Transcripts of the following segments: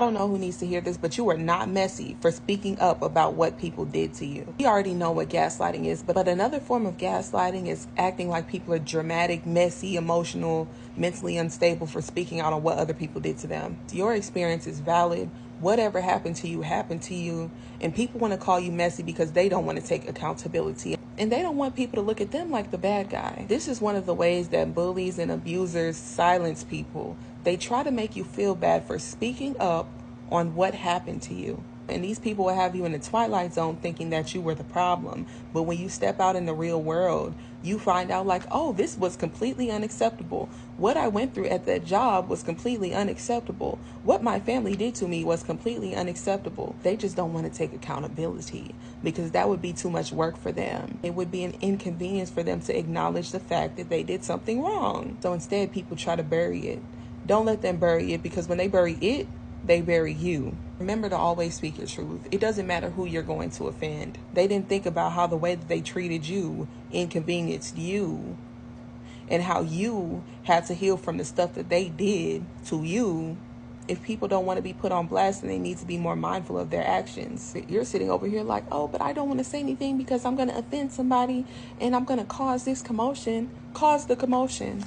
I don't know who needs to hear this, but you are not messy for speaking up about what people did to you. We already know what gaslighting is, but another form of gaslighting is acting like people are dramatic, messy, emotional, mentally unstable for speaking out on what other people did to them. Your experience is valid. Whatever happened to you, and people want to call you messy because they don't want to take accountability. And they don't want people to look at them like the bad guy. This is one of the ways that bullies and abusers silence people. They try to make you feel bad for speaking up on what happened to you. And these people will have you in the twilight zone thinking that you were the problem. But when you step out in the real world, you find out like, oh, this was completely unacceptable. What I went through at that job was completely unacceptable. What my family did to me was completely unacceptable. They just don't want to take accountability because that would be too much work for them. It would be an inconvenience for them to acknowledge the fact that they did something wrong. So instead, people try to bury it. Don't let them bury it, because when they bury it, they bury you. Remember to always speak your truth. It doesn't matter who you're going to offend. They didn't think about how the way that they treated you inconvenienced you, and how you had to heal from the stuff that they did to you. If people don't want to be put on blast, then they need to be more mindful of their actions. You're sitting over here like, oh, but I don't want to say anything because I'm going to offend somebody and I'm going to cause this commotion. Cause the commotion.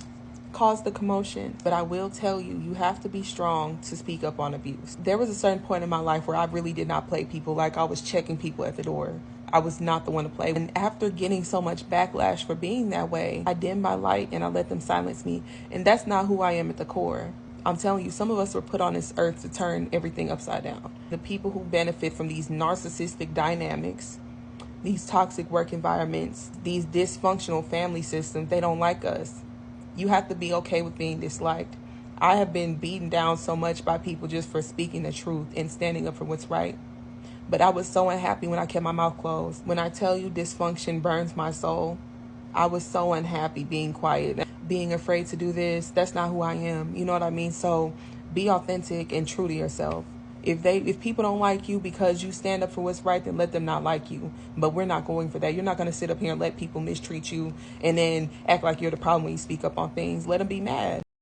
But I will tell you, you have to be strong to speak up on abuse. There was a certain point in my life where I really did not play people. Like, I was checking people at the door. I was not the one to play. And after getting so much backlash for being that way, I dimmed my light and I let them silence me. And that's not who I am at the core. I'm telling you, some of us were put on this earth to turn everything upside down. The people who benefit from these narcissistic dynamics, these toxic work environments, these dysfunctional family systems, they don't like us. You have to be okay with being disliked. I have been beaten down so much by people just for speaking the truth and standing up for what's right. But I was so unhappy when I kept my mouth closed. When I tell you dysfunction burns my soul, I was so unhappy being quiet, being afraid to do this. That's not who I am. You know what I mean? So be authentic and true to yourself. If people don't like you because you stand up for what's right, then let them not like you. But we're not going for that. You're not going to sit up here and let people mistreat you and then act like you're the problem when you speak up on things. Let them be mad.